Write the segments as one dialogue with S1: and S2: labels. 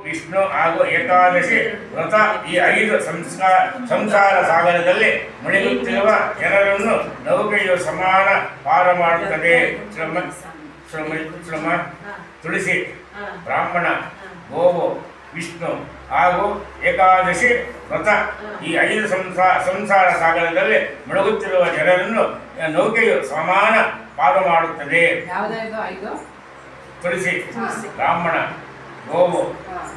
S1: ವಿಷ್ಣು ಹಾಗೂ ಏಕಾದಶಿ ವ್ರತ ಈ 5 ಸಂಸಾರ ಸಾಗರದಲ್ಲಿ ಮುಳುಗುತ್ತಿರುವ ಜನರನ್ನು ನೌಕೆಯು ಸಮಾನ ಪಾರ ಮಾಡುತ್ತದೆ. ಶ್ರಮ ತುಳಸಿ, ಬ್ರಾಹ್ಮಣ, ಗೋವು, ವಿಷ್ಣು ಹಾಗೂ ಏಕಾದಶಿ ವ್ರತ ಈ 5 ಸಂಸಾರ ಸಾಗರದಲ್ಲಿ ಮುಳುಗುತ್ತಿರುವ ಜನರನ್ನು ನೌಕೆಯು ಸಮಾನ ಪಾರ ಮಾಡುತ್ತದೆ. ತುಳಸಿ, ಬ್ರಾಹ್ಮಣ, ಗೋವು,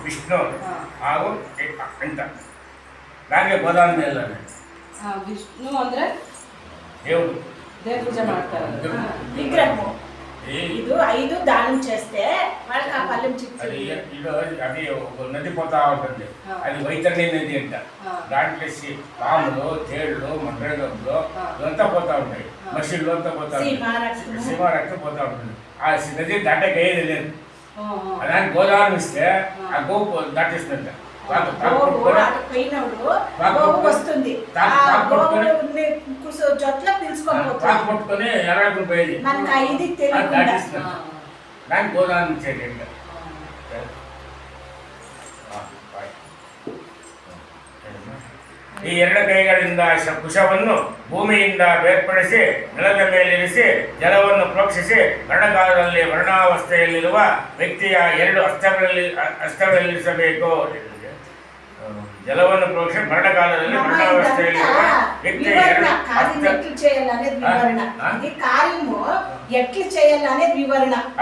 S1: ವಿಷ್ಣು ಹಾಗೂ ಅಂತ దానికి గోదావరి వెళ్ళాలి.
S2: విష్ణు ಅಂದ್ರೆ
S1: దేవుడు,
S2: దేవ పూజ ಮಾಡ್ತಾರೆ.
S3: విగ్రహము ಇದು 5 దానం చేస్తే వాళ్ళకి ఆ ఫలం చిక్కుతుంది.
S1: అది ఒక నది పోతా ఉంటుంది, అది వైతరణి నది అంట. దాంట్లో పాములు, తేళ్లు, మండ్రగంలో ఇవంతా పోతా ఉంటాయి, మనుషులు అంతా పోతా ఉంటాయి, సీమారక్తం పోతా ఉంటుంది. ఆ నది దాటకేది లేదు. దానికి గోదావరి ఇస్తే ఆ గోపు దాటిస్తుందంట.
S3: వస్తుంది జొట్ల
S1: పట్టుకొని ఎర్రకుని పోయేది దానికి గోదావరి ఇచ్చేది. ಈ 2 ಕೈಗಳಿಂದ ಕುಶವನ್ನು ಭೂಮಿಯಿಂದ ಬೇರ್ಪಡಿಸಿ ನೆಲದ ಮೇಲಿರಿಸಿ ಜಲವನ್ನು ಪ್ರೋಕ್ಷಿಸಿ ಮರಣಕಾಲದಲ್ಲಿ ಮರಣಾವಸ್ಥೆಯಲ್ಲಿರುವ ವ್ಯಕ್ತಿಯ 2 ಹಸ್ತಗಳಲ್ಲಿರಿಸಬೇಕು. ಜಲವನ್ನು ಪ್ರೋಕ್ಷಿಸಿ ಮರಣಕಾಲದಲ್ಲಿ ಮರಣಾವಸ್ಥೆಯಲ್ಲಿರುವ ವ್ಯಕ್ತಿಯ
S3: 2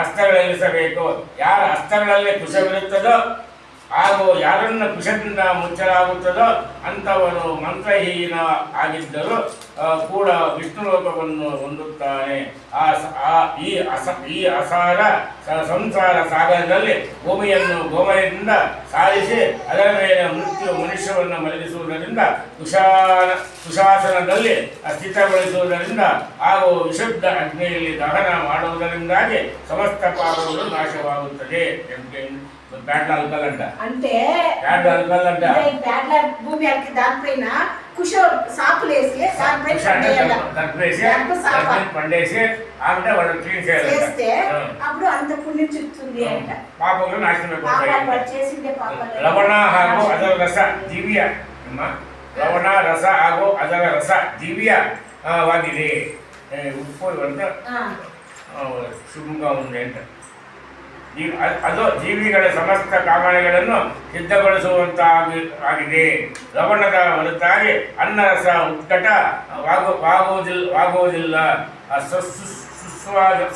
S1: ಹಸ್ತಗಳಲ್ಲಿರಿಸಬೇಕು. ಯಾರ ಹಸ್ತಗಳಲ್ಲಿ ಕುಶವಿರುತ್ತದೋ ಹಾಗೂ ಯಾರನ್ನು ಕುಶದಿಂದ ಮುಚ್ಚಲಾಗುತ್ತದೋ ಅಂಥವನು ಮಂತ್ರಹೀನ ಆಗಿದ್ದರೂ ಕೂಡ ವಿಷ್ಣುಲೋಕವನ್ನು ಹೊಂದುತ್ತಾನೆ. ಈ ಅಸಾರ ಸಂಸಾರ ಸಾಗರದಲ್ಲಿ ಭೂಮಿಯನ್ನು ಗೋಮಯದಿಂದ ಸಾರಿಸಿ ಅದರ ಮೇಲೆ ಮನುಷ್ಯವನ್ನು ಮಲಗಿಸುವುದರಿಂದ ಕುಶಾಸನದಲ್ಲಿ ಸ್ಥಿತಗೊಳಿಸುವುದರಿಂದ ಹಾಗೂ ವಿಶುದ್ಧ ಅಗ್ನಿಯಲ್ಲಿ ದಹನ ಮಾಡುವುದರಿಂದಾಗಿ ಸಮಸ್ತ ಪಾಪಗಳು ನಾಶವಾಗುತ್ತದೆ.
S3: అంటే
S1: భూమి
S3: దానిపైన కుష సాకులేసి
S1: పండేసి అంటే వాళ్ళు క్లీన్ చేస్తే
S3: అప్పుడు అంత పుణ్యం చెప్తుంది అంట.
S1: పాపంలో నాశనం
S3: చేసిందే
S1: లవణ ಹಾಗೂ ಅದರ ರಸ ದಿವ್ಯ ಲವಣ ರಸ ಹಾಗೂ ಅದರ ರಸ ದಿವ್ಯವಾಗಿದೆ. ಉಪ್ಪು ಅಂತ ಶುಭಂగా ఉంది ಅಂತ. ಅದು ಜೀವಿಗಳ ಸಮಸ್ತ ಕಾಮನೆಗಳನ್ನು ಸಿದ್ಧಗೊಳಿಸುವಂತಾಗಿದೆ. ಲವಣದ ಹೊರತಾಗಿ ಅನ್ನರಸ ಉತ್ಕಟವಾಗುವುದಿಲ್ಲ,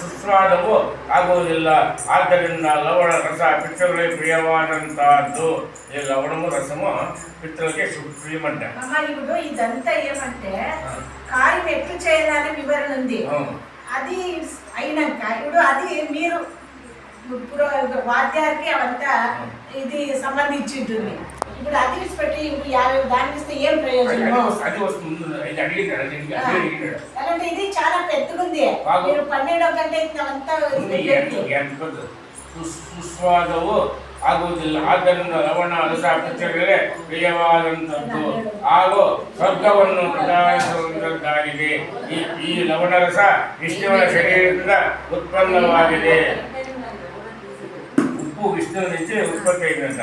S1: ಸುಸ್ವಾದವು ಆಗುವುದಿಲ್ಲ. ಆದ್ದರಿಂದ ಲವಣ ರಸ ಪಿತೃಗಳಿಗೆ ಪ್ರಿಯವಾದಂತಹದ್ದು. ఈ లవణము రసము పితృలకి ప్రియమంట.
S3: ఇప్పుడు ఇదంతా ఏమంటే కార్యం ఎట్లు చేయాలని వివరణ ఉంది. అది అయినాక ఇప్పుడు అది మీరు వాద్యానికి అవంతా ఇది సంబంధించి ఉంటుంది. ఇప్పుడు అది పెట్టి దానికి ఇస్తే ఏం ప్రయోజనం? అలాంటి ఇది చాలా పెద్దగుంది. మీరు 12 గంటೆ అంతా
S1: ಸುಸ್ವಾದವು ಆಗುವುದಿಲ್ಲ. ಆದ್ದರಿಂದ ಲವಣ ರಸ ಪಿತೃಗಳಿಗೆ ಪ್ರಿಯವಾದಂಥದ್ದು ಹಾಗೂ ಸ್ವರ್ಗವನ್ನು ಪ್ರದಾನಿಸುವಂತದ್ದಾಗಿದೆ. ಈ ಲವಣ ರಸ ವಿಷ್ಣುವಿನ ಶರೀರದಿಂದ ಉತ್ಪನ್ನವಾಗಿದೆ. ಉಪ್ಪು ವಿಷ್ಣುವಿನ నుంచి ಉತ್ಪತ್ತಿಯಾಗಿದಂತ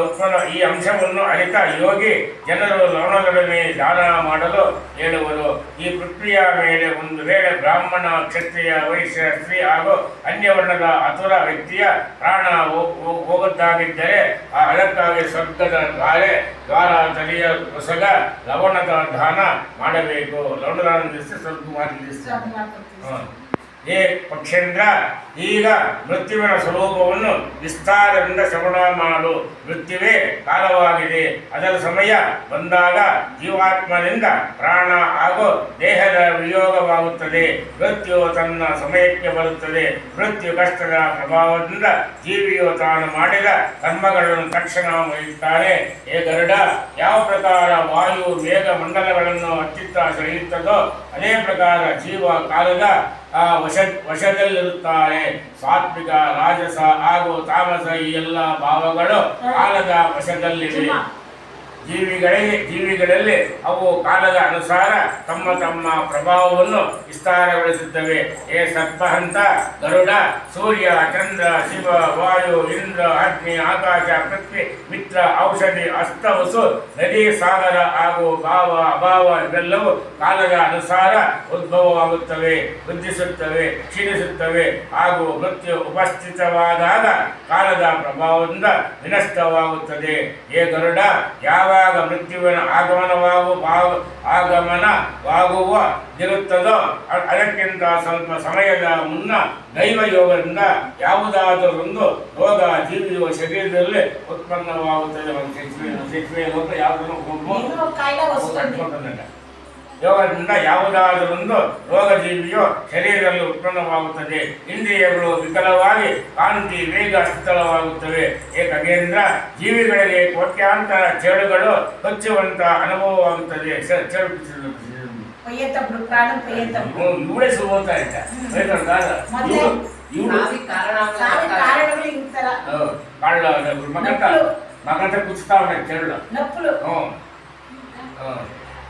S1: ಉತ್ಪನ್ನ. ಈ ಅಂಶವನ್ನು ಅರಿತ ಯೋಗಿ ಜನರು ಲವಣದೊಡನೆ ದಾನ ಮಾಡಲು ಹೇಳುವರು. ಈ ಪೃಥ್ವಿಯ ಮೇಲೆ ಒಂದು ವೇಳೆ ಬ್ರಾಹ್ಮಣ, ಕ್ಷತ್ರಿಯ, ವೈಶ್ಯ, ಸ್ತ್ರೀ ಹಾಗೂ ಅನ್ಯವರ್ಣದ ಅತುರ ವ್ಯಕ್ತಿಯ ಪ್ರಾಣ ಹೋಗುತ್ತಾಗಿದ್ದರೆ ಅದಕ್ಕಾಗಿ ಸ್ವರ್ಗದ ದ್ವಾರ ತಲೆಯ ಹೊಸಗ ಲವಣದ ದಾನ ಮಾಡಬೇಕು. ಲವಣದ ಸ್ವರ್ಗ ಮಾಡಿ. ಏ ಪಕ್ಷೇಂದ್ರ, ಈಗ ಮೃತ್ಯುವಿನ ಸ್ವರೂಪವನ್ನು ವಿಸ್ತಾರದಿಂದ ಶ್ರವಣ ಮಾಡು. ಮೃತ್ಯುವೇ ಕಾಲವಾಗಿದೆ. ಅದರ ಸಮಯ ಬಂದಾಗ ಜೀವಾತ್ಮನಿಂದ ಪ್ರಾಣ ಹಾಗೂ ದೇಹದ ವಿಯೋಗವಾಗುತ್ತದೆ. ಮೃತ್ಯು ತನ್ನ ಸಮಯಕ್ಕೆ ಬರುತ್ತದೆ. ಮೃತ್ಯು ಕಷ್ಟದ ಪ್ರಭಾವದಿಂದ ಜೀವಿಯು ತಾನು ಮಾಡಿದ ಕರ್ಮಗಳನ್ನು ತಕ್ಷಣ ಮುಗಿಯುತ್ತಾನೆ. ಹೇ ಗರುಡ, ಯಾವ ಪ್ರಕಾರ ವಾಯು ಮೇಘ ಮಂಡಲಗಳನ್ನು ಅತ್ತಿತ್ತ ಸೆಳೆಯುತ್ತದೋ ಅದೇ ಪ್ರಕಾರ ಜೀವ ಕಾಲದ ವಶದಲ್ಲಿರುತ್ತಾರೆ. ಸಾತ್ವಿಕ, ರಾಜಸ ಹಾಗೂ ತಾಮಸ ಈ ಎಲ್ಲ ಭಾವಗಳು ಕಾಲದ ವಶದಲ್ಲಿವೆ. ಜೀವಿಗಳಲ್ಲಿ ಅವು ಕಾಲದ ಅನುಸಾರ ತಮ್ಮ ತಮ್ಮ ಪ್ರಭಾವವನ್ನು ವಿಸ್ತಾರಗೊಳಿಸುತ್ತವೆ. ಸರ್ಪಹಂತ, ಗರುಡ, ಸೂರ್ಯ, ಚಂದ್ರ, ಶಿವ, ವಾಯು, ಇಂದ್ರ, ಅಗ್ನಿ, ಆಕಾಶ, ಪೃಥ್ವಿ, ಮಿತ್ರ, ಔಷಧಿ, ಅಸ್ತವಸು, ನದಿ, ಸಾಗರ ಹಾಗೂ ಭಾವ ಅಭಾವ ಇವೆಲ್ಲವೂ ಕಾಲದ ಅನುಸಾರ ಉದ್ಭವವಾಗುತ್ತವೆ, ವೃದ್ಧಿಸುತ್ತವೆ, ಕ್ಷೀಣಿಸುತ್ತವೆ ಹಾಗೂ ಮೃತ್ಯು ಉಪಸ್ಥಿತವಾದಾಗ ಕಾಲದ ಪ್ರಭಾವದಿಂದ ವಿನಷ್ಟವಾಗುತ್ತದೆ. ಗರುಡ, ಯಾವಾಗ ಮೃತ್ಯುವಿನ ಆಗಮನವಾಗುವುದಿರುತ್ತದೋ ಅದಕ್ಕಿಂತ ಸ್ವಲ್ಪ ಸಮಯದ ಮುನ್ನ ದೈವ ಯೋಗದಿಂದ ಯಾವುದಾದರೊಂದು ರೋಗ ಜೀವಿಯ ಶರೀರದಲ್ಲಿ ಉತ್ಪನ್ನವಾಗುತ್ತದೆ. ಯೋಗದಿಂದ ಯಾವುದಾದರೊಂದು ರೋಗ ಜೀವಿಯು ಶರೀರದಲ್ಲಿ ಉತ್ಪನ್ನವಾಗುತ್ತದೆ. ಇಂದ್ರಿಯಗಳು ವಿಕಲವಾಗಿ ಕಾಂತಿ ವೇಗ ಸ್ಥಿತವಾಗುತ್ತವೆ. ಖಗೇಂದ್ರ, ಜೀವಿಗಳಿಗೆ ಕೋಟ್ಯಾಂತರ ಚೇಳುಗಳು ಕಚ್ಚುವಂತ ಅನುಭವವಾಗುತ್ತದೆ. ಇವಳೇ ಸುಬೋತ ಮಗಂತ ಕುಚ್ತಾವ ಚೇಳು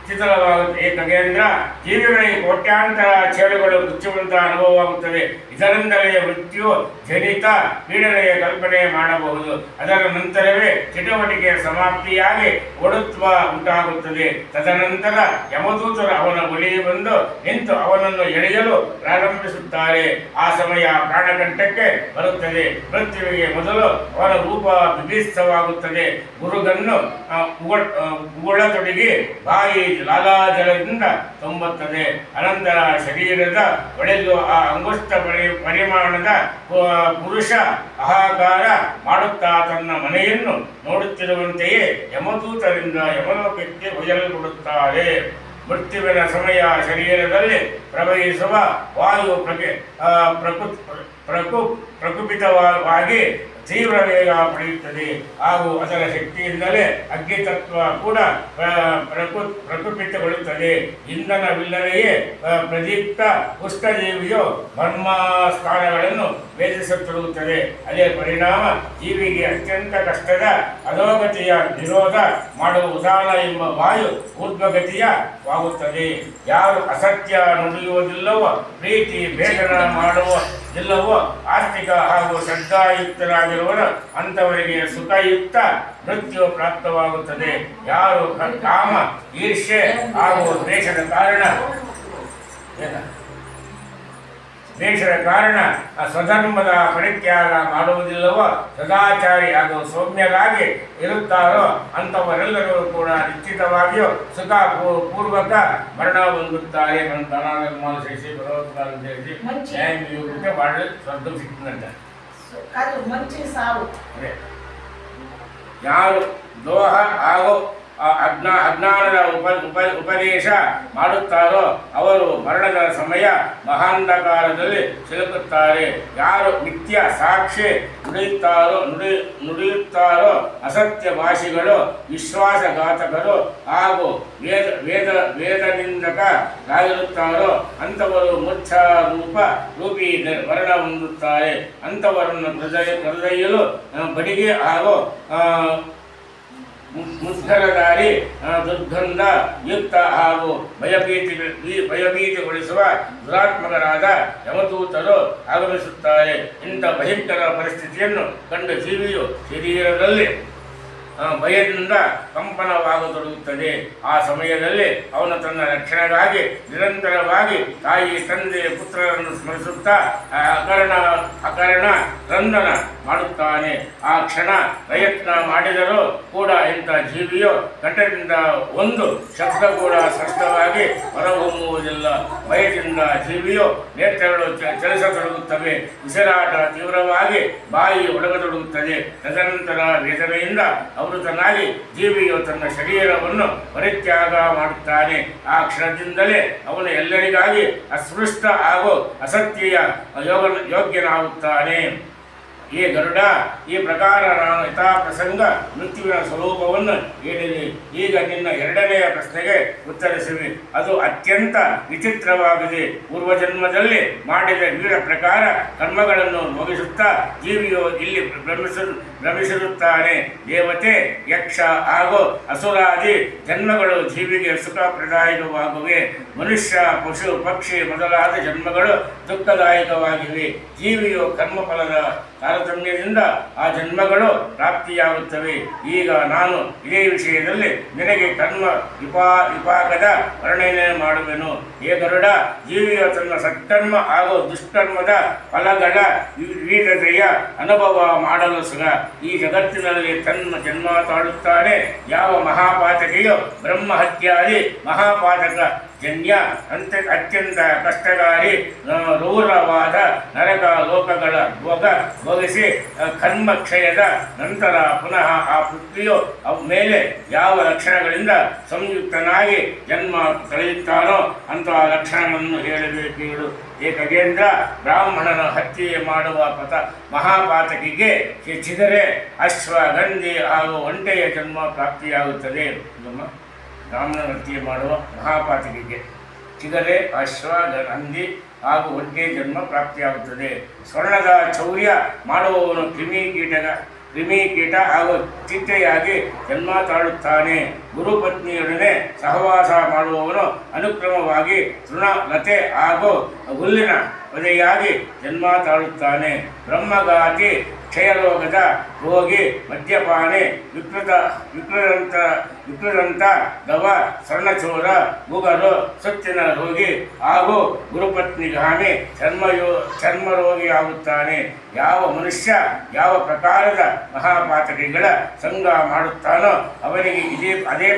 S1: ಚಿತ್ರವಾಗುತ್ತೆ. ಖಗೇಂದ್ರ, ಜೀವಿಗಳಿಗೆ ಕೋಟ್ಯಾಂತರ ಚೇಳುಗಳು ಮುಚ್ಚುವಂತಹ ಅನುಭವವಾಗುತ್ತದೆ. ಇದರಿಂದಲೇ ಮೃತ್ಯು ಜನಿತ ಪೀಡನೆಯ ಕಲ್ಪನೆ ಮಾಡಬಹುದು. ಅದರ ನಂತರವೇ ಚಟುವಟಿಕೆ ಸಮಾಪ್ತಿಯಾಗಿ ಒಡುತ್ವ ಉಂಟಾಗುತ್ತದೆ. ತದನಂತರ ಯಮದೂತರು ಅವನ ಬಳಿಗೆ ಬಂದು ನಿಂತು ಅವನನ್ನು ಎಳೆಯಲು ಪ್ರಾರಂಭಿಸುತ್ತಾರೆ. ಆ ಸಮಯ ಪ್ರಾಣಕಂಠಕ್ಕೆ ಬರುತ್ತದೆ. ಮೃತ್ಯುವಿಗೆ ಮೊದಲು ಅವನ ರೂಪ ಬಿಭೀಷವಾಗುತ್ತದೆ. ಗುರುಗನ್ನು ಉಗುಳತೊಡಗಿ ಬಾಯಿ ಲಾಲಾಜಲದಿಂದ ತುಂಬುತ್ತದೆ. ಅನಂತರ ಶರೀರದ ಒಳಗೂ ಆ ಅಂಗುಷ್ಟ ಪರಿಮಾಣದ ಪುರುಷ ಅಹಾಕಾರ ಮಾಡುತ್ತಾ ತನ್ನ ಮನೆಯನ್ನು ನೋಡುತ್ತಿರುವಂತೆಯೇ ಯಮದೂತರಿಂದ ಯಮಲೋಕಕ್ಕೆ ಒಯ್ಯಲ್ಪಡುತ್ತಾರೆ. ಮೃತ್ಯುವಿನ ಸಮಯ ಶರೀರದಲ್ಲಿ ಪ್ರವಹಿಸುವ ವಾಯು ಪ್ರಕುಪಿತವಾಗಿ ತೀವ್ರ ವೇಗ ಪಡೆಯುತ್ತದೆ ಹಾಗೂ ಅದರ ಶಕ್ತಿಯಿಂದಲೇ ಅಗ್ನಿತತ್ವ ಕೂಡ ಪ್ರಕುಪಿತಗೊಳ್ಳುತ್ತದೆ. ಇಂಧನವಿಲ್ಲದೆಯೇ ಪ್ರದೀಪ್ತ ಉಷ್ಣಜೀವಿಯು ಬ್ರಹ್ಮಸ್ಥಾನಗಳನ್ನು ಭೇದಿಸುತ್ತಿರುತ್ತದೆ. ಅದೇ ಪರಿಣಾಮ ಜೀವಿಗೆ ಅತ್ಯಂತ ಕಷ್ಟದ ಅಧೋಗತಿಯ ನಿರೋಧ ಮಾಡುವ ಉದಾನ ಎಂಬ ವಾಯು ಊರ್ಧ್ವಗತಿಯವಾಗುತ್ತದೆ. ಯಾರು ಅಸತ್ಯ ನುಡಿಯುವುದಿಲ್ಲವೋ, ಪ್ರೀತಿ ಭೇದನ ಮಾಡುವುದಿಲ್ಲವೋ, ಆಸ್ತಿಕ ಹಾಗೂ ಶ್ರದ್ಧಾಯುಕ್ತರಾಗಿರುವರು ಅಂಥವರಿಗೆ ಸುಖಯುಕ್ತ ಮೃತ್ಯು ಪ್ರಾಪ್ತವಾಗುತ್ತದೆ. ಯಾರು ಕಾಮ, ಈರ್ಷ್ಯೆ ಹಾಗೂ ದ್ವೇಷದ ಕಾರಣ ಸ್ವಧರ್ಮದ ಪರಿತ್ಯಾಗ ಮಾಡುವುದಿಲ್ಲವೋ, ಸದಾಚಾರಿ ಹಾಗೂ ಸೌಮ್ಯರಾಗಿ ಇರುತ್ತಾರೋ ಅಂಥವರೆಲ್ಲರೂ ಕೂಡ ನಿಶ್ಚಿತವಾಗಿಯೂ ಸುಖ ಪೂರ್ವಕ ಮರಣ ಹೊಂದುತ್ತಾರೆ. ಮಾಡಲು ಸ್ವರ್ಗ ಸಿಕ್ಕಿದಂತೆ. ಯಾರು ದೋಹ ಹಾಗೂ ಅಜ್ಞಾನದ ಉಪದೇಶ ಮಾಡುತ್ತಾರೋ ಅವರು ಮರಣದ ಸಮಯ ಮಹಾಂಧಕಾರದಲ್ಲಿ ಸಿಲುಕುತ್ತಾರೆ. ಯಾರು ಮಿಥ್ಯ ಸಾಕ್ಷಿ ನುಡಿಯುತ್ತಾರೋ, ಅಸತ್ಯ ಭಾಷಿಗಳು, ವಿಶ್ವಾಸಘಾತಕರು ಹಾಗೂ ವೇದನಿಂದಕರಾಗಿರುತ್ತಾರೋ ಅಂಥವರು ರೂಪಿ ಮರಣ ಹೊಂದುತ್ತಾರೆ. ಅಂಥವರನ್ನು ಹೃದಯಲು ಬಡಿಗೆ ಹಾಗೂ ಮುದ್ಗರದಾರಿ, ದುರ್ಗಂಧ ಯುಕ್ತ ಹಾಗೂ ಭಯಭೀತಿಗೊಳಿಸುವ ದುರಾತ್ಮಕರಾದ ಯಮದೂತರು ಆಗಮಿಸುತ್ತಾರೆ. ಇಂಥ ಭಯಂಕರ ಪರಿಸ್ಥಿತಿಯನ್ನು ಕಂಡ ಜೀವಿಯು ಶರೀರದಲ್ಲಿ ಭಯದಿಂದ ಕಂಪನವಾಗತೊಡಗುತ್ತದೆ. ಆ ಸಮಯದಲ್ಲಿ ಅವನು ತನ್ನ ರಕ್ಷಣೆಗಾಗಿ ನಿರಂತರವಾಗಿ ತಾಯಿ, ತಂದೆ, ಪುತ್ರರನ್ನು ಸ್ಮರಿಸುತ್ತಾ ಅಕರಣ ರಂದನ ಮಾಡುತ್ತಾನೆ. ಆ ಕ್ಷಣ ಪ್ರಯತ್ನ ಮಾಡಿದರೂ ಕೂಡ ಇಂಥ ಜೀವಿಯು ಕಂಠದಿಂದ ಒಂದು ಶಬ್ದ ಕೂಡ ಸ್ಪಷ್ಟವಾಗಿ ಹೊರಹೊಮ್ಮುವುದಿಲ್ಲ. ಭಯದಿಂದ ಜೀವಿಯು ನೇತ್ರಗಳು ಚಲಿಸತೊಡಗುತ್ತವೆ. ಉಸಿರಾಟ ತೀವ್ರವಾಗಿ ಬಾಯಿ ಒಳಗತೊಡಗುತ್ತದೆ. ತದನಂತರ ವೇದನೆಯಿಂದ ಅವೃತನಾಗಿ ಜೀವಿಯು ತನ್ನ ಶರೀರವನ್ನು ಪರಿತ್ಯಾಗ ಮಾಡುತ್ತಾನೆ. ಆ ಕ್ಷಣದಿಂದಲೇ ಅವನು ಎಲ್ಲರಿಗಾಗಿ ಅಸ್ಪೃಷ್ಟ ಹಾಗೂ ಅಸತ್ಯೆಯ ಯೋಗ್ಯನಾಗುತ್ತಾನೆ. ಈ ಗರುಡ, ಈ ಪ್ರಕಾರ ನಾನು ಯಥಾಪ್ರಸಂಗ ಮೃತ್ಯುವಿನ ಸ್ವರೂಪವನ್ನು ಹೇಳಿದೆ. ಈಗ ನಿನ್ನ ಎರಡನೆಯ ಪ್ರಶ್ನೆಗೆ ಉತ್ತರಿಸುವೆ. ಅದು ಅತ್ಯಂತ ವಿಚಿತ್ರವಾಗಿದೆ. ಪೂರ್ವಜನ್ಮದಲ್ಲಿ ಮಾಡಿದ ವಿವಿಧ ಪ್ರಕಾರ ಕರ್ಮಗಳನ್ನು ಮುಗಿಸುತ್ತಾ ಜೀವಿಯು ಇಲ್ಲಿ ಭ್ರಮಿಸಿರುತ್ತಾನೆ. ದೇವತೆ, ಯಕ್ಷ ಹಾಗೂ ಅಸುರಾದಿ ಜನ್ಮಗಳು ಜೀವಿಗೆ ಸುಖಪ್ರದಾಯಕವಾಗುವೆ. ಮನುಷ್ಯ, ಪಶು, ಪಕ್ಷಿ ಮೊದಲಾದ ಜನ್ಮಗಳು ದುಃಖದಾಯಕವಾಗಿವೆ. ಜೀವಿಯು ಕರ್ಮಫಲದ ತಾರತಮ್ಯದಿಂದ ಆ ಜನ್ಮಗಳು ಪ್ರಾಪ್ತಿಯಾಗುತ್ತವೆ. ಈಗ ನಾನು ಇದೇ ವಿಷಯದಲ್ಲಿ ನಿನಗೆ ಕರ್ಮ ವಿಪಾಕದ ವರ್ಣನೆ ಮಾಡುವೆನು. ಏ ಗರುಡ, ಜೀವಿಯು ತನ್ನ ಸತ್ಕರ್ಮ ಹಾಗೂ ದುಷ್ಕರ್ಮದ ಫಲಗಳ ವಿವಿಧತೆಯ ಅನುಭವ ಮಾಡಲು ಸುಖ. ಈ ಜಗತ್ತಿನಲ್ಲಿ ತನ್ನ ಜನ್ಮ ತಾಳುತ್ತಾನೆ. ಯಾವ ಮಹಾಪಾತಕಿಯು ಬ್ರಹ್ಮಹತ್ಯಾದಿ ಮಹಾಪಾತಕ ಜನ್ಯ ಅತ್ಯಂತ ಕಷ್ಟಕಾರಿ ರೂರವಾದ ನರಕ ಲೋಕಗಳ ಭೋಗಿಸಿ ಕರ್ಮಕ್ಷಯದ ನಂತರ ಪುನಃ ಆ ಪೃಥ್ವಿಯು ಮೇಲೆ ಯಾವ ಲಕ್ಷಣಗಳಿಂದ ಸಂಯುಕ್ತನಾಗಿ ಜನ್ಮ ಕಳೆಯುತ್ತಾನೋ ಅಂತಹ ಲಕ್ಷಣಗಳನ್ನು ಹೇಳಬೇಕೇಳು. ಏಕಗೇಂದ್ರ, ಬ್ರಾಹ್ಮಣನ ಹತ್ಯೆ ಮಾಡುವ ಮಹಾಪಾತಕಿಗೆ ಹೆಚ್ಚಿದರೆ ಅಶ್ವ, ಗಂಧಿ ಹಾಗೂ ಒಂಟೆಯ ಜನ್ಮ ಪ್ರಾಪ್ತಿಯಾಗುತ್ತದೆ. ಬ್ರಾಹ್ಮಣನ ಹತ್ಯೆ ಮಾಡುವ ಮಹಾಪಾತಕಿಗೆ ಚಿಗರೆ, ಅಶ್ವ, ಹಂದಿ ಹಾಗೂ ಒಂಟೆ ಜನ್ಮ ಪ್ರಾಪ್ತಿಯಾಗುತ್ತದೆ. ಸ್ವರ್ಣದ ಚೌರ್ಯ ಮಾಡುವವನು ಕ್ರಿಮಿಕೀಟ ಹಾಗೂ ಚಿಟ್ಟೆಯಾಗಿ ಜನ್ಮ ತಾಳುತ್ತಾನೆ. ಗುರುಪತ್ನಿಯೊಡನೆ ಸಹವಾಸ ಮಾಡುವವನು ಅನುಕ್ರಮವಾಗಿ ತೃಣಲತೆ ಹಾಗೂ ಹುಲ್ಲಿನ ಪೊದೆಯಾಗಿ ಜನ್ಮ ತಾಳುತ್ತಾನೆ. ಬ್ರಹ್ಮಘಾತಿ, ಕ್ಷಯರೋಗದ ರೋಗಿ, ಮದ್ಯಪಾನಿ, ವಿಕೃದಂತ ದವ, ಸ್ವರ್ಣಚೋರ, ಗುಗರು, ಸುತ್ತಿನ ರೋಗಿ ಹಾಗೂ ಗುರುಪತ್ನಿಗಾಮಿ ಚರ್ಮರೋಗಿಯಾಗುತ್ತಾನೆ. ಯಾವ ಮನುಷ್ಯ ಯಾವ ಪ್ರಕಾರದ ಮಹಾಪಾತಕಿಗಳ ಸಂಗ ಮಾಡುತ್ತಾನೋ ಅವನಿಗೆ ಅದೇ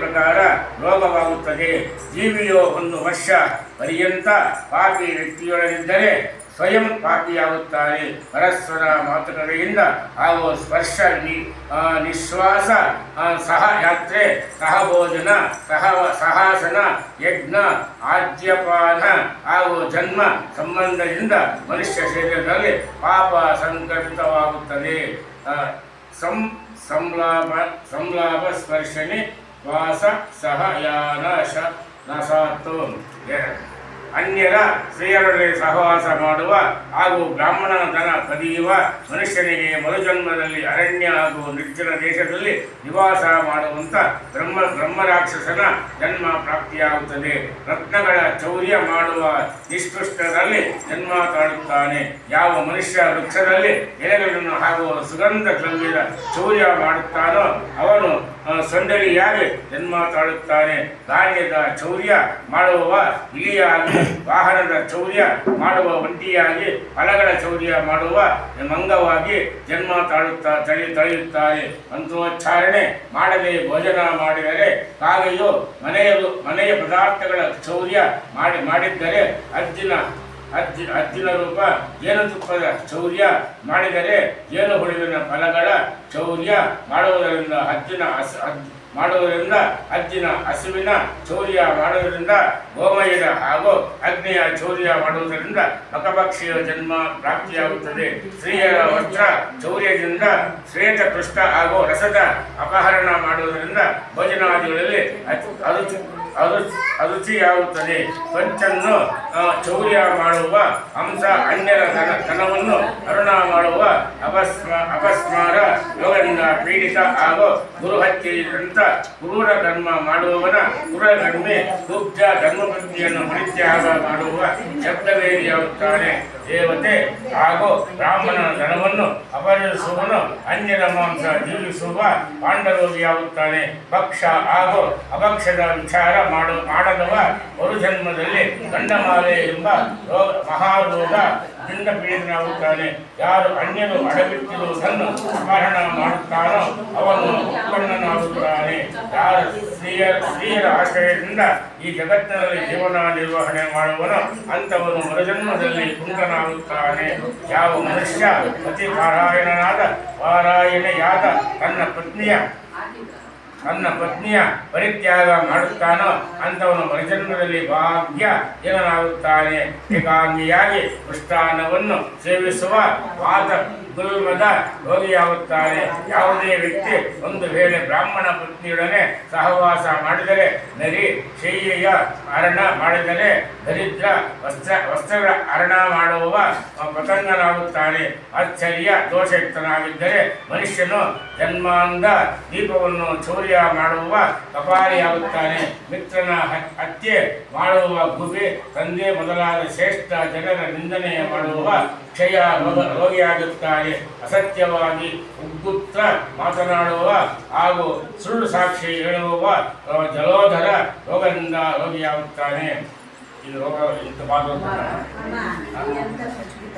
S1: ಪ್ರಕಾರ ರೋಗವಾಗುತ್ತದೆ. ಜೀವಿಯು 1 ವರ್ಷ ಪರ್ಯಂತ ಪಾಪಿ ವ್ಯಕ್ತಿಯೊಳಗಿದ್ದರೆ ಸ್ವಯಂ ಪಾಪಿಯಾಗುತ್ತಾನೆ. ಪರಸ್ಪರ ಮಾತುಕತೆಯಿಂದ ಹಾಗೂ ಸ್ಪರ್ಶ, ನಿಶ್ವಾಸ, ಸಹಯಾತ್ರೆ, ಸಹಭೋಜನ, ಸಹಾಸನ, ಯಜ್ಞ, ಆದ್ಯಪಾನ ಹಾಗೂ ಜನ್ಮ ಸಂಬಂಧದಿಂದ ಮನುಷ್ಯ ಶರೀರದಲ್ಲಿ ಪಾಪ ಸಂಕಲ್ಪಿತವಾಗುತ್ತದೆ. ಸಂಲಾಪ ಸ್ಪರ್ಶನಿ ವಾಸ ಸಹಯಾನ ನಸಾತು. ಅನ್ಯರ ಸ್ತ್ರೀಯರೊಡನೆ ಸಹವಾಸ ಮಾಡುವ ಹಾಗೂ ಬ್ರಾಹ್ಮಣನ ಧನ ಕದಿಯುವ ಮನುಷ್ಯನಿಗೆ ಮರುಜನ್ಮದಲ್ಲಿ ಅರಣ್ಯ ಹಾಗೂ ನಿರ್ಜನ ದೇಶದಲ್ಲಿ ನಿವಾಸ ಮಾಡುವಂಥ ಬ್ರಹ್ಮರಾಕ್ಷಸನ ಜನ್ಮ ಪ್ರಾಪ್ತಿಯಾಗುತ್ತದೆ. ರತ್ನಗಳ ಚೌರ್ಯ ಮಾಡುವ ನಿಷ್ಕೃಷ್ಟರಲ್ಲಿ ಜನ್ಮ ತಾಳುತ್ತಾನೆ. ಯಾವ ಮನುಷ್ಯ ವೃಕ್ಷದಲ್ಲಿ ಎಲೆಗಳನ್ನು ಹಾಗೂ ಸುಗಂಧ ದ್ರವ್ಯದ ಚೌರ್ಯ ಮಾಡುತ್ತಾನೋ ಅವನು ಸೊಂಡಲಿಯಾಗಿ ಜನ್ಮ ತಾಳುತ್ತಾನೆ. ಧಾನ್ಯದ ಚೌರ್ಯ ಮಾಡುವವ ಇಲಿಯಾಗಿ, ವಾಹನದ ಚೌರ್ಯ ಮಾಡುವ ಒಂಟಿಯಾಗಿ, ಫಲಗಳ ಚೌರ್ಯ ಮಾಡುವ ಮಂಗವಾಗಿ ಜನ್ಮ ತಳೆಯುತ್ತಾರೆ. ಮಂತ್ರೋಚ್ಚಾರಣೆ ಮಾಡದೆ ಭೋಜನ ಮಾಡಿದರೆ ಕಾಗೆಯು ಮನೆಯ ಪದಾರ್ಥಗಳ ಚೌರ್ಯ ಮಾಡಿದ್ದರೆ ಅಜ್ಜಿನ ರೂಪ, ಜೇನುತುಪ್ಪದ ಚೌರ್ಯ ಮಾಡಿದರೆ ಜೇನು ಹುಳುವಿನ ಫಲಗಳ ಚೌರ್ಯ ಮಾಡುವುದರಿಂದ ಅಜ್ಜಿನ ಹಸುವಿನ ಚೌರ್ಯ ಮಾಡುವುದರಿಂದ ಗೋಮಯದ ಹಾಗೂ ಅಗ್ನಿಯ ಚೌರ್ಯ ಮಾಡುವುದರಿಂದ ಬಕಪಕ್ಷಿಯ ಜನ್ಮ ಪ್ರಾಪ್ತಿಯಾಗುತ್ತದೆ. ಸ್ತ್ರೀಯರ ವಸ್ತ್ರ ಚೌರ್ಯದಿಂದ ಶ್ವೇತಕೃಷ್ಣ ಹಾಗೂ ರಸದ ಅಪಹರಣ ಮಾಡುವುದರಿಂದ ಭೋಜನಾದಿಗಳಲ್ಲಿ ಅರುಚಿಯಾಗುತ್ತದೆ. ಪಂಚನ್ನು ಚೌರ್ಯ ಮಾಡುವ ಹಂಸ ಅನ್ಯರ ಧನವನ್ನು ಹರಣ ಮಾಡುವ ಅಪಸ್ಮಾರ ಯೋಗದಿಂದ ಪೀಡಿತ ಹಾಗೂ ಗುರುಹತ್ಯೆಯಿಂದ ಕ್ರೂರ ಕರ್ಮ ಮಾಡುವವನ ಕ್ರೂರಕರ್ಮಿ ಕುಬ್ಜ ಧರ್ಮಪತ್ನಿಯನ್ನು ಪರಿತ್ಯಾಗ ಮಾಡುವ ಶಬ್ದವೇದಿಯಾಗುತ್ತಾನೆ. ದೇವತೆ ಹಾಗೂ ಬ್ರಾಹ್ಮಣನ ಧನವನ್ನು ಅಪಹರಿಸುವವನು ಅನ್ಯರ ಮಾಂಸ ಜೀವಿಸುವ ಪಾಂಡರೋಗಿಯಾಗುತ್ತಾನೆ. ಭಕ್ಷ ಹಾಗೂ ಅಭಕ್ಷದ ವಿಚಾರ ಮಾಡದವ ಮರುಜನ್ಮದಲ್ಲಿ ಗಂಡಮಾಲೆ ಎಂಬ ಮಹಾರೋಗ ದಿಂದ ಪೀಡಿತನಾಗುತ್ತಾನೆ. ಯಾರು ಅನ್ಯರು ಅಡಬಿಟ್ಟಿರುವುದನ್ನು ಅಪಹರಣ ಮಾಡುತ್ತಾನೋ ಅವನು ಉತ್ಪನ್ನನಾಗುತ್ತಾನೆ. ಯಾರು ಸ್ತ್ರೀಯರ ಆಶ್ರಯದಿಂದ ಈ ಜಗತ್ತಿನಲ್ಲಿ ಜೀವನ ನಿರ್ವಹಣೆ ಮಾಡುವನು ಅಂಥವನು ಮರುಜನ್ಮದಲ್ಲಿ ಕುಂಟನಾಗುತ್ತಾನೆ. ಯಾವ ಮನುಷ್ಯ ಅತಿ ಪಾರಾಯಣೆಯಾದ ತನ್ನ ಪತ್ನಿಯ ತನ್ನ ಪತ್ನಿಯ ಪರಿತ್ಯಾಗ ಮಾಡುತ್ತಾನೋ ಅಂಥವನು ಮರುಜನ್ಮದಲ್ಲಿ ಭಾಗ್ಯ ಜನನಾಗುತ್ತಾನೆ. ಏಕಾಂಗಿಯಾಗಿ ಮೃಷ್ಟಾನ್ನವನ್ನು ಸೇವಿಸುವ ವಾತ ಗುಲ್ಮದ ರೋಗಿಯಾಗುತ್ತಾನೆ. ಯಾವುದೇ ವ್ಯಕ್ತಿ ಒಂದು ವೇಳೆ ಬ್ರಾಹ್ಮಣ ಪತ್ನಿಯೊಡನೆ ಸಹವಾಸ ಮಾಡಿದರೆ, ನರಿ ಶಯ್ಯೆಯ ಹರಣ ಮಾಡಿದರೆ, ದರಿದ್ರ ವಸ್ತ್ರಗಳ ಹರಣ ಮಾಡುವ ಪತಂಗನಾಗುತ್ತಾನೆ. ಆಶ್ಚರ್ಯ ದೋಷಯುಕ್ತನಾಗಿದ್ದರೆ ಮನುಷ್ಯನು ಜನ್ಮಾಂಧ ದೀಪವನ್ನು ಚೌರ್ಯ ಮಾಡುವ ಕಪಾಲಿಯಾಗುತ್ತಾನೆ. ಮಿತ್ರನ ಹತ್ಯೆ ಮಾಡುವ ಗುಬೆ, ತಂದೆ ಮೊದಲಾದ ಶ್ರೇಷ್ಠ ಜನರ ನಿಂದನೆ ಮಾಡುವ ಕ್ಷಯ ರೋಗಿಯಾಗುತ್ತಾನೆ. ಅಸತ್ಯವಾಗಿ ಉದ್ಗುಪ್ತ ಮಾತನಾಡುವ ಹಾಗೂ ಸುಳ್ಳು ಸಾಕ್ಷಿ ಹೇಳುವ ಜಲೋಧರ ರೋಗದಿಂದ ರೋಗಿಯಾಗುತ್ತಾನೆ. ಇದು ರೋಗ ಇಂಥ
S3: ಅಮ್ಮ, ಎಂತ ಸಂಸ್ಕೃತ